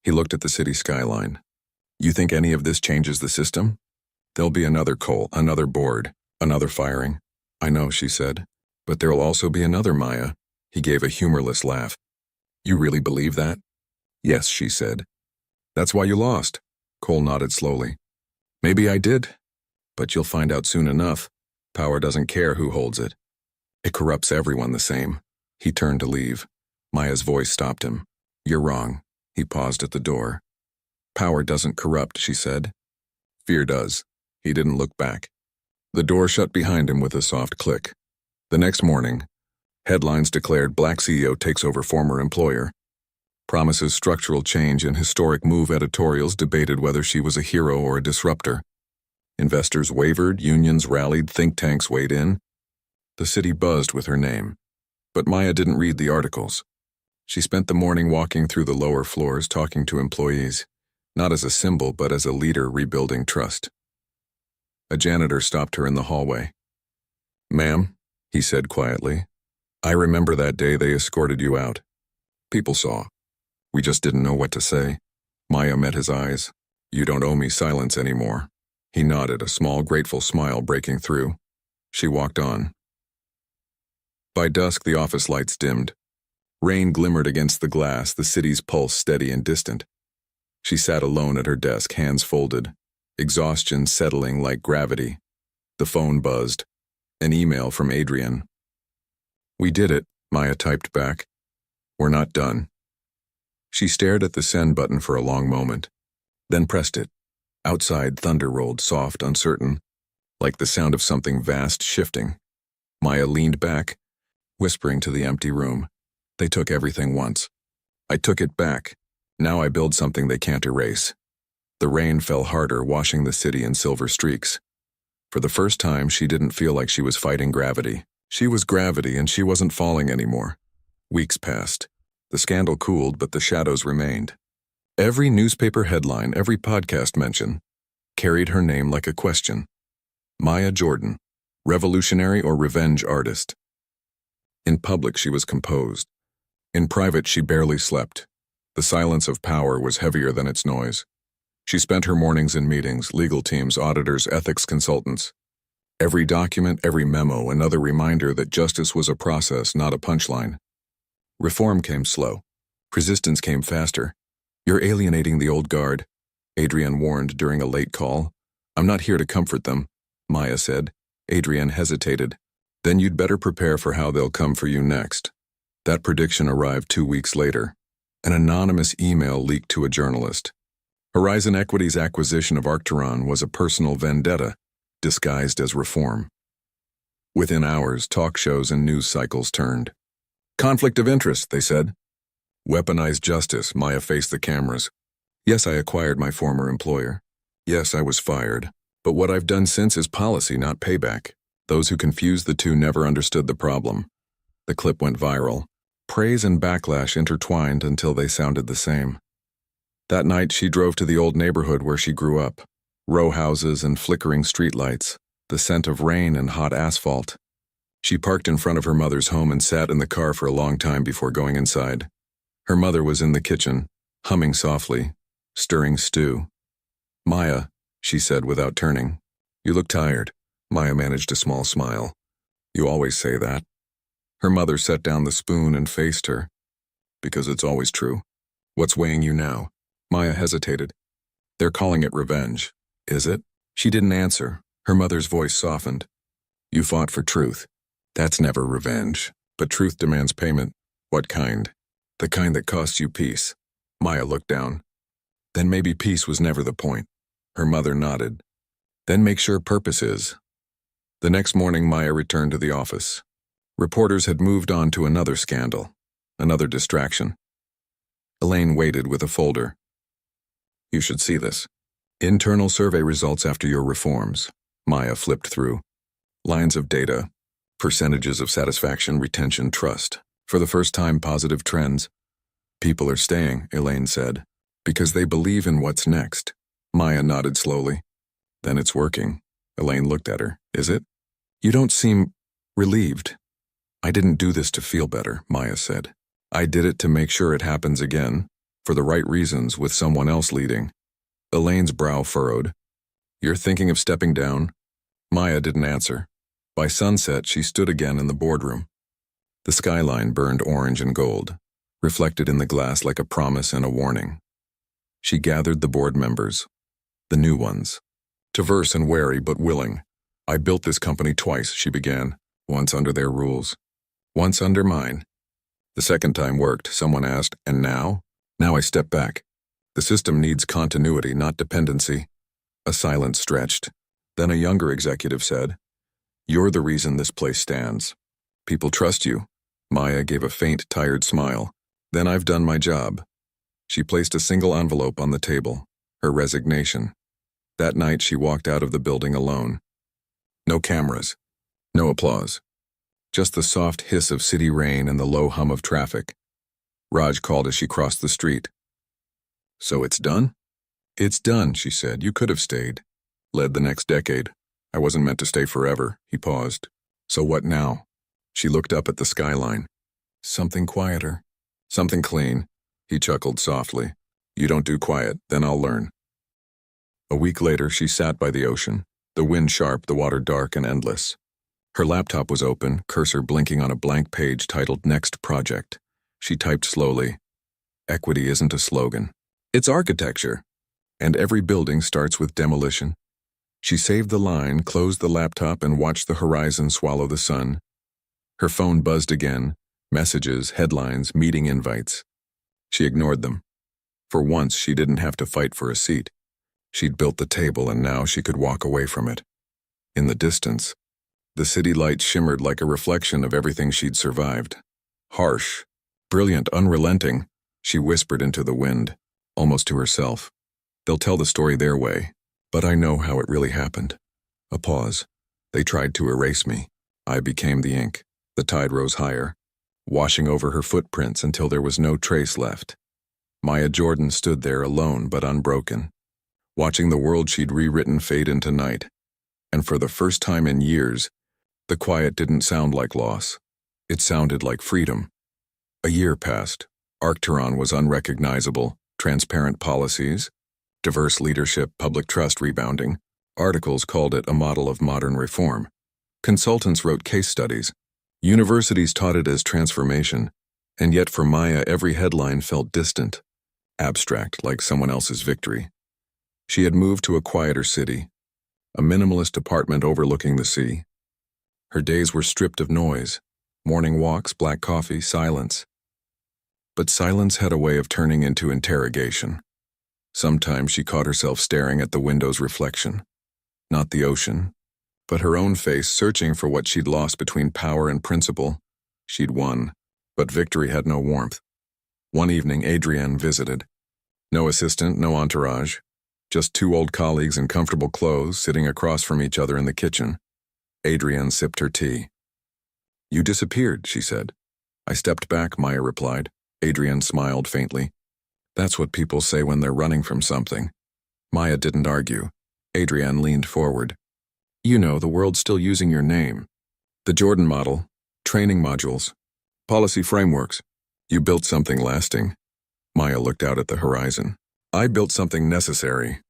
He looked at the city skyline. "You think any of this changes the system?" "There'll be another Cole, another board, another firing." "I know," she said. "But there'll also be another, Maya." He gave a humorless laugh. "You really believe that?" "Yes," she said. "That's why you lost." Cole nodded slowly. "Maybe I did. But you'll find out soon enough. Power doesn't care who holds it. It corrupts everyone the same." He turned to leave. Maya's voice stopped him. "You're wrong." He paused at the door. "Power doesn't corrupt," she said. "Fear does." He didn't look back. The door shut behind him with a soft click. The next morning, headlines declared Black CEO takes over former employer. Promises structural change and historic move editorials debated whether she was a hero or a disruptor. Investors wavered, unions rallied, think tanks weighed in. The city buzzed with her name. But Maya didn't read the articles. She spent the morning walking through the lower floors talking to employees, not as a symbol but as a leader rebuilding trust. A janitor stopped her in the hallway. "Ma'am," he said quietly, "I remember that day they escorted you out. People saw. We just didn't know what to say." Maya met his eyes. "You don't owe me silence anymore." He nodded, a small, grateful smile breaking through. She walked on. By dusk, the office lights dimmed. Rain glimmered against the glass, the city's pulse steady and distant. She sat alone at her desk, hands folded, exhaustion settling like gravity. The phone buzzed. An email from Adrienne. "We did it," Maya typed back. "We're not done." She stared at the send button for a long moment, then pressed it. Outside, thunder rolled, soft, uncertain, like the sound of something vast shifting. Maya leaned back, whispering to the empty room. "They took everything once. I took it back. Now I build something they can't erase." The rain fell harder, washing the city in silver streaks. For the first time, she didn't feel like she was fighting gravity. She was gravity, and she wasn't falling anymore. Weeks passed. The scandal cooled, but the shadows remained. Every newspaper headline, every podcast mention, carried her name like a question. Maya Jordan, revolutionary or revenge artist. In public, she was composed. In private, she barely slept. The silence of power was heavier than its noise. She spent her mornings in meetings, legal teams, auditors, ethics consultants. Every document, every memo, another reminder that justice was a process, not a punchline. Reform came slow. Resistance came faster. You're alienating the old guard, Adrienne warned during a late call. I'm not here to comfort them, Maya said. Adrienne hesitated. Then you'd better prepare for how they'll come for you next. That prediction arrived 2 weeks later. An anonymous email leaked to a journalist. Horizon Equity's acquisition of Arcturon was a personal vendetta, disguised as reform. Within hours, talk shows and news cycles turned. Conflict of interest, they said. Weaponized justice, Maya faced the cameras. Yes, I acquired my former employer. Yes, I was fired. But what I've done since is policy, not payback. Those who confused the two never understood the problem. The clip went viral. Praise and backlash intertwined until they sounded the same. That night, she drove to the old neighborhood where she grew up. Row houses and flickering streetlights, the scent of rain and hot asphalt. She parked in front of her mother's home and sat in the car for a long time before going inside. Her mother was in the kitchen, humming softly, stirring stew. Maya, she said without turning. You look tired. Maya managed a small smile. You always say that. Her mother set down the spoon and faced her. Because it's always true. What's weighing you now? Maya hesitated. They're calling it revenge. Is it? She didn't answer. Her mother's voice softened. You fought for truth. That's never revenge. But truth demands payment. What kind? The kind that costs you peace. Maya looked down. Then maybe peace was never the point. Her mother nodded. Then make sure purpose is. The next morning, Maya returned to the office. Reporters had moved on to another scandal, another distraction. Elaine waited with a folder. You should see this. Internal survey results after your reforms. Maya flipped through. Lines of data, percentages of satisfaction, retention, trust. For the first time, positive trends. People are staying, Elaine said, because they believe in what's next. Maya nodded slowly. Then it's working. Elaine looked at her. Is it? You don't seem relieved. I didn't do this to feel better, Maya said. I did it to make sure it happens again, for the right reasons, with someone else leading. Elaine's brow furrowed. You're thinking of stepping down? Maya didn't answer. By sunset, she stood again in the boardroom. The skyline burned orange and gold, reflected in the glass like a promise and a warning. She gathered the board members, the new ones, diverse and wary but willing. I built this company twice, she began, once under their rules, once under mine. The second time worked, someone asked, and now? Now I step back. The system needs continuity, not dependency. A silence stretched. Then a younger executive said, You're the reason this place stands. People trust you. Maya gave a faint, tired smile. Then I've done my job. She placed a single envelope on the table, her resignation. That night she walked out of the building alone. No cameras, no applause. Just the soft hiss of city rain and the low hum of traffic. Raj called as she crossed the street. So it's done? It's done, she said. You could have stayed. Led the next decade. I wasn't meant to stay forever, he paused. So what now? She looked up at the skyline. Something quieter. Something clean. He chuckled softly. You don't do quiet, then I'll learn. A week later, she sat by the ocean. The wind sharp, the water dark and endless. Her laptop was open, cursor blinking on a blank page titled Next Project. She typed slowly. Equity isn't a slogan. It's architecture. And every building starts with demolition. She saved the line, closed the laptop, and watched the horizon swallow the sun. Her phone buzzed again. Messages, headlines, meeting invites. She ignored them. For once, she didn't have to fight for a seat. She'd built the table, and now she could walk away from it. In the distance, the city lights shimmered like a reflection of everything she'd survived. Harsh, brilliant, unrelenting, she whispered into the wind, almost to herself. They'll tell the story their way, but I know how it really happened. A pause. They tried to erase me. I became the ink. The tide rose higher, washing over her footprints until there was no trace left. Maya Jordan stood there alone but unbroken, watching the world she'd rewritten fade into night. And for the first time in years, the quiet didn't sound like loss. It sounded like freedom. A year passed. Arcturon was unrecognizable, transparent policies, diverse leadership, public trust rebounding. Articles called it a model of modern reform. Consultants wrote case studies. Universities taught it as transformation, and yet for Maya every headline felt distant. abstract like someone else's victory. She had moved to a quieter city, a minimalist apartment overlooking the sea. Her days were stripped of noise, morning walks, black coffee, silence. But silence had a way of turning into interrogation. Sometimes she caught herself staring at the window's reflection, not the ocean, but her own face searching for what she'd lost between power and principle. She'd won, but victory had no warmth. One evening, Adrienne visited. No assistant, no entourage, just two old colleagues in comfortable clothes sitting across from each other in the kitchen. Adrienne sipped her tea. "You disappeared," she said. "I stepped back," Maya replied. Adrienne smiled faintly. "That's what people say when they're running from something." Maya didn't argue. Adrienne leaned forward. "You know, the world's still using your name. The Jordan model, training modules, policy frameworks. You built something lasting." Maya looked out at the horizon. "I built something necessary."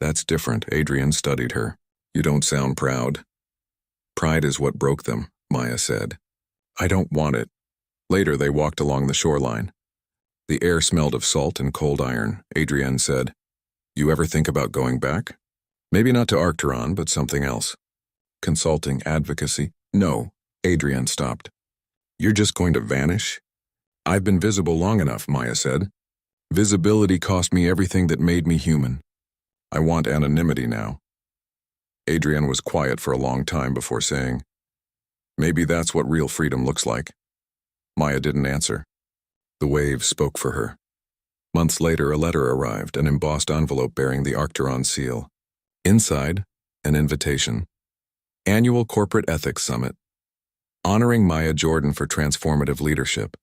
"That's different," Adrienne studied her. "You don't sound proud." "Pride is what broke them," Maya said. "I don't want it." Later they walked along the shoreline. The air smelled of salt and cold iron. Adrienne said, "You ever think about going back? Maybe not to Arcturon, but something else. Consulting, advocacy." "No," Adrienne stopped. "You're just going to vanish?" "I've been visible long enough," Maya said. "Visibility cost me everything that made me human. I want anonymity now." Adrienne was quiet for a long time before saying, "Maybe that's what real freedom looks like." Maya didn't answer. The waves spoke for her. Months later, a letter arrived, an embossed envelope bearing the Arcturon seal. Inside, an invitation. Annual Corporate Ethics Summit. Honoring Maya Jordan for transformative leadership.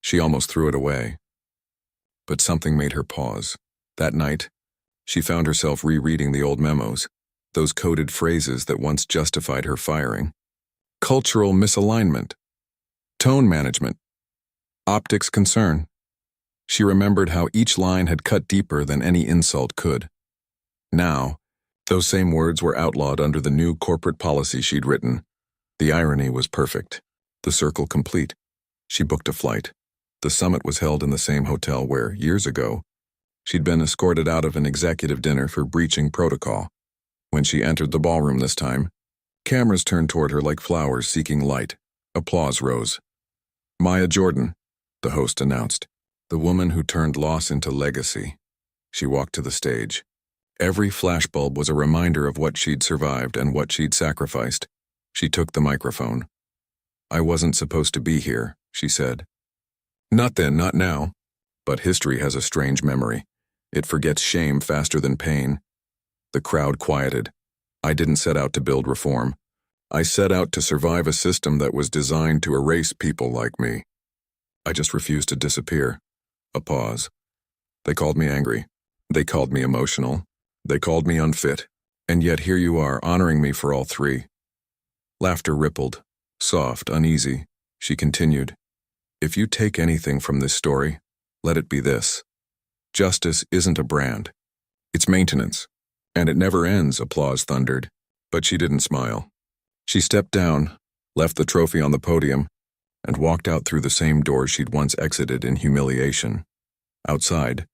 She almost threw it away. But something made her pause. That night, she found herself rereading the old memos, those coded phrases that once justified her firing. Cultural misalignment. Tone management. Optics concern. She remembered how each line had cut deeper than any insult could. Now, those same words were outlawed under the new corporate policy she'd written. The irony was perfect. The circle complete. She booked a flight. The summit was held in the same hotel where, years ago, she'd been escorted out of an executive dinner for breaching protocol. When she entered the ballroom this time, cameras turned toward her like flowers seeking light. Applause rose. "Maya Jordan," the host announced, "the woman who turned loss into legacy." She walked to the stage. Every flashbulb was a reminder of what she'd survived and what she'd sacrificed. She took the microphone. "I wasn't supposed to be here," she said. "Not then, not now. But history has a strange memory. It forgets shame faster than pain." The crowd quieted. "I didn't set out to build reform. I set out to survive a system that was designed to erase people like me. I just refused to disappear." A pause. "They called me angry. They called me emotional. They called me unfit. And yet here you are, honoring me for all three." Laughter rippled, soft, uneasy. She continued, "If you take anything from this story, let it be this. Justice isn't a brand. It's maintenance. And it never ends," applause thundered. But she didn't smile. She stepped down, left the trophy on the podium, and walked out through the same door she'd once exited in humiliation. Outside,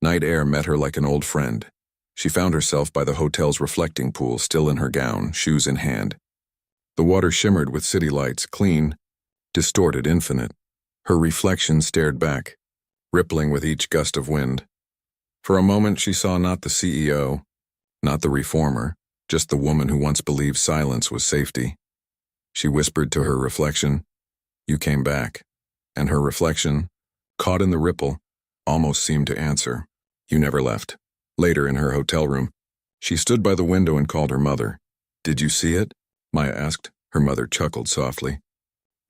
night air met her like an old friend. She found herself by the hotel's reflecting pool, still in her gown, shoes in hand. The water shimmered with city lights, clean, distorted, infinite. Her reflection stared back, rippling with each gust of wind. For a moment she saw not the CEO, not the reformer, just the woman who once believed silence was safety. She whispered to her reflection, "You came back." And her reflection, caught in the ripple, almost seemed to answer, "You never left." Later in her hotel room, she stood by the window and called her mother. "Did you see it?" Maya asked. Her mother chuckled softly.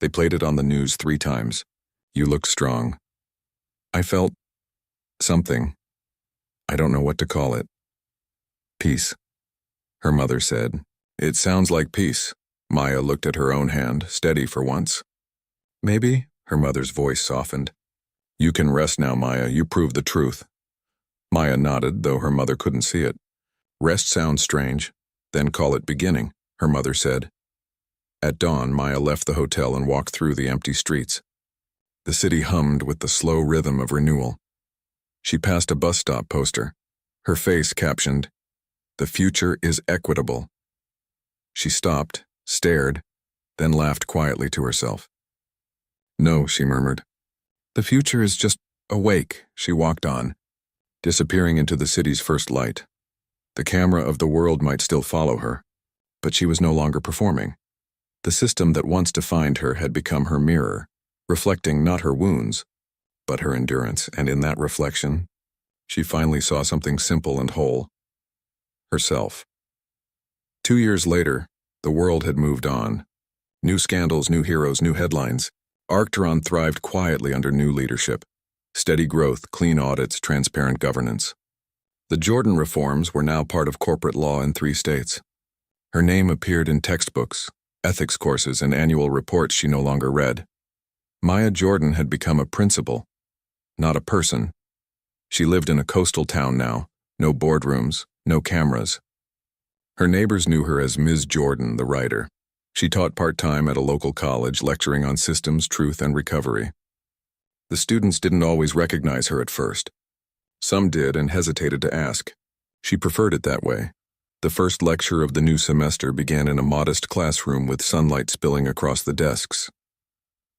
"They played it on the news 3 times. You looked strong." "I felt something. I don't know what to call it." "Peace," her mother said. "It sounds like peace." Maya looked at her own hand, steady for once. "Maybe," her mother's voice softened. "You can rest now, Maya. You proved the truth." Maya nodded, though her mother couldn't see it. "Rest sounds strange. Then call it beginning," her mother said. At dawn, Maya left the hotel and walked through the empty streets. The city hummed with the slow rhythm of renewal. She passed a bus stop poster, her face captioned, "The future is equitable." She stopped, stared, then laughed quietly to herself. "No," she murmured. "The future is just awake." She walked on, disappearing into the city's first light. The camera of the world might still follow her, but she was no longer performing. The system that once defined her had become her mirror, reflecting not her wounds, but her endurance, and in that reflection, she finally saw something simple and whole: herself. 2 years later, the world had moved on. New scandals, new heroes, new headlines. Arcturon thrived quietly under new leadership. Steady growth, clean audits, transparent governance. The Jordan reforms were now part of corporate law in 3 states. Her name appeared in textbooks, ethics courses, and annual reports she no longer read. Maya Jordan had become a principal, not a person. She lived in a coastal town now, no boardrooms, no cameras. Her neighbors knew her as Ms. Jordan, the writer. She taught part-time at a local college, lecturing on systems, truth, and recovery. The students didn't always recognize her at first. Some did and hesitated to ask. She preferred it that way. The first lecture of the new semester began in a modest classroom with sunlight spilling across the desks.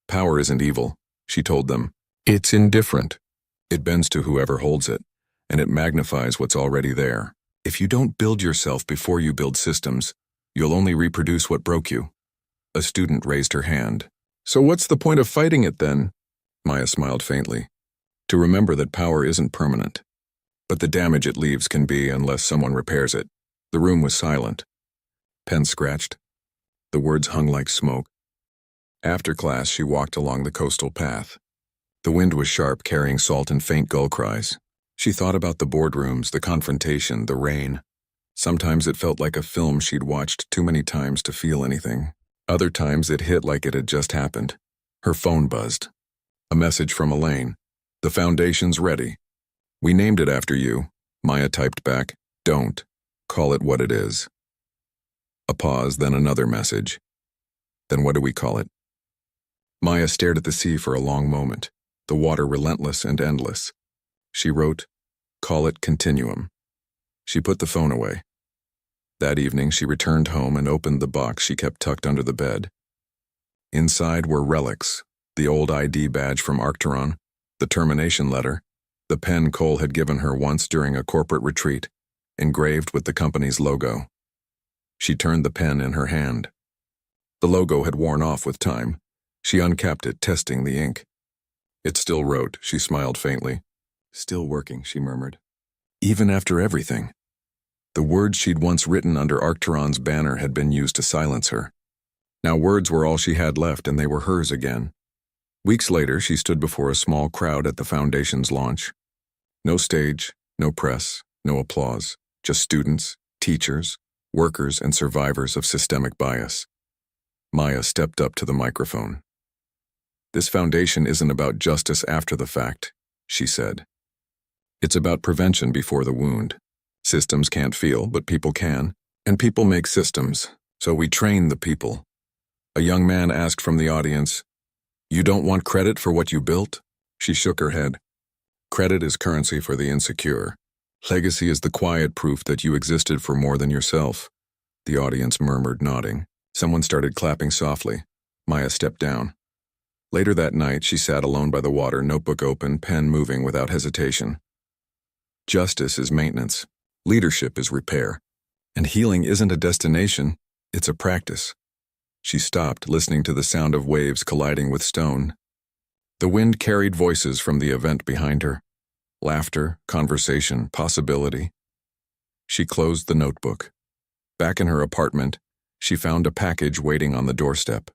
"Power isn't evil," she told them. "It's indifferent. It bends to whoever holds it, and it magnifies what's already there. If you don't build yourself before you build systems, you'll only reproduce what broke you." A student raised her hand. "So what's the point of fighting it then?" Maya smiled faintly. "To remember that power isn't permanent. But the damage it leaves can be unless someone repairs it." The room was silent. Pen scratched. The words hung like smoke. After class, she walked along the coastal path. The wind was sharp, carrying salt and faint gull cries. She thought about the boardrooms, the confrontation, the rain. Sometimes it felt like a film she'd watched too many times to feel anything. Other times it hit like it had just happened. Her phone buzzed. A message from Elaine. "The foundation's ready." "We named it after you," Maya typed back. "Don't. Call it what it is." A pause, then another message. "Then what do we call it?" Maya stared at the sea for a long moment, the water relentless and endless. She wrote, "Call it Continuum." She put the phone away. That evening, she returned home and opened the box she kept tucked under the bed. Inside were relics: the old ID badge from Arcturon, the termination letter, the pen Cole had given her once during a corporate retreat, engraved with the company's logo. She turned the pen in her hand. The logo had worn off with time. She uncapped it, testing the ink. It still wrote. She smiled faintly. "Still working," she murmured. Even after everything. The words she'd once written under Arcturon's banner had been used to silence her. Now words were all she had left, and they were hers again. Weeks later, she stood before a small crowd at the Foundation's launch. No stage, no press, no applause. Just students, teachers, workers, and survivors of systemic bias. Maya stepped up to the microphone. "This foundation isn't about justice after the fact," she said. "It's about prevention before the wound. Systems can't feel, but people can. And people make systems, so we train the people." A young man asked from the audience, "You don't want credit for what you built?" She shook her head. "Credit is currency for the insecure. Legacy is the quiet proof that you existed for more than yourself." The audience murmured, nodding. Someone started clapping softly. Maya stepped down. Later that night, she sat alone by the water, notebook open, pen moving without hesitation. Justice is maintenance. Leadership is repair. And healing isn't a destination, it's a practice. She stopped, listening to the sound of waves colliding with stone. The wind carried voices from the event behind her. Laughter, conversation, possibility. She closed the notebook. Back in her apartment, she found a package waiting on the doorstep.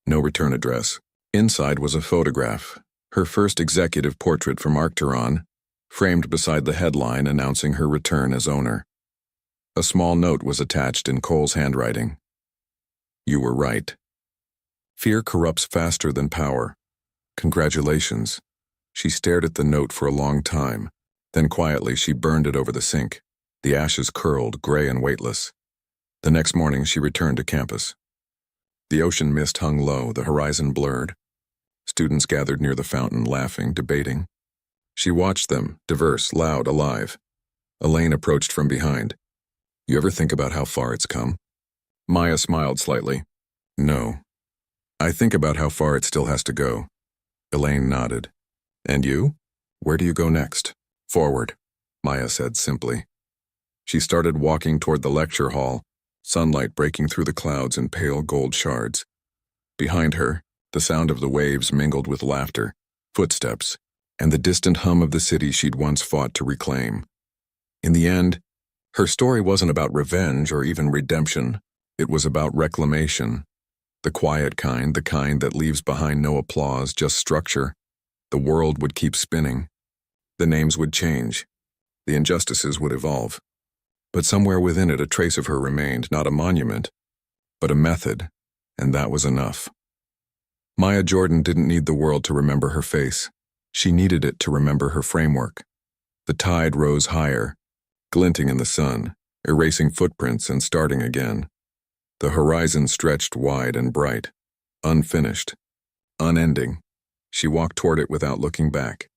No return address. Inside was a photograph, her first executive portrait from Arcturon, framed beside the headline announcing her return as owner. A small note was attached in Cole's handwriting. "You were right. Fear corrupts faster than power. Congratulations." She stared at the note for a long time. Then quietly she burned it over the sink. The ashes curled, gray and weightless. The next morning she returned to campus. The ocean mist hung low, the horizon blurred. Students gathered near the fountain, laughing, debating. She watched them, diverse, loud, alive. Elaine approached from behind. You ever think about how far it's come? Maya smiled slightly. No. I think about how far it still has to go. Elaine nodded. And you? Where do you go next? Forward, Maya said simply. She started walking toward the lecture hall, sunlight breaking through the clouds in pale gold shards. Behind her, the sound of the waves mingled with laughter, footsteps, and the distant hum of the city she'd once fought to reclaim. In the end, her story wasn't about revenge or even redemption. It was about reclamation. The quiet kind, the kind that leaves behind no applause, just structure. The world would keep spinning. The names would change. The injustices would evolve. But somewhere within it, a trace of her remained, not a monument, but a method, and that was enough. Maya Jordan didn't need the world to remember her face. She needed it to remember her framework. The tide rose higher, glinting in the sun, erasing footprints and starting again. The horizon stretched wide and bright, unfinished, unending. She walked toward it without looking back.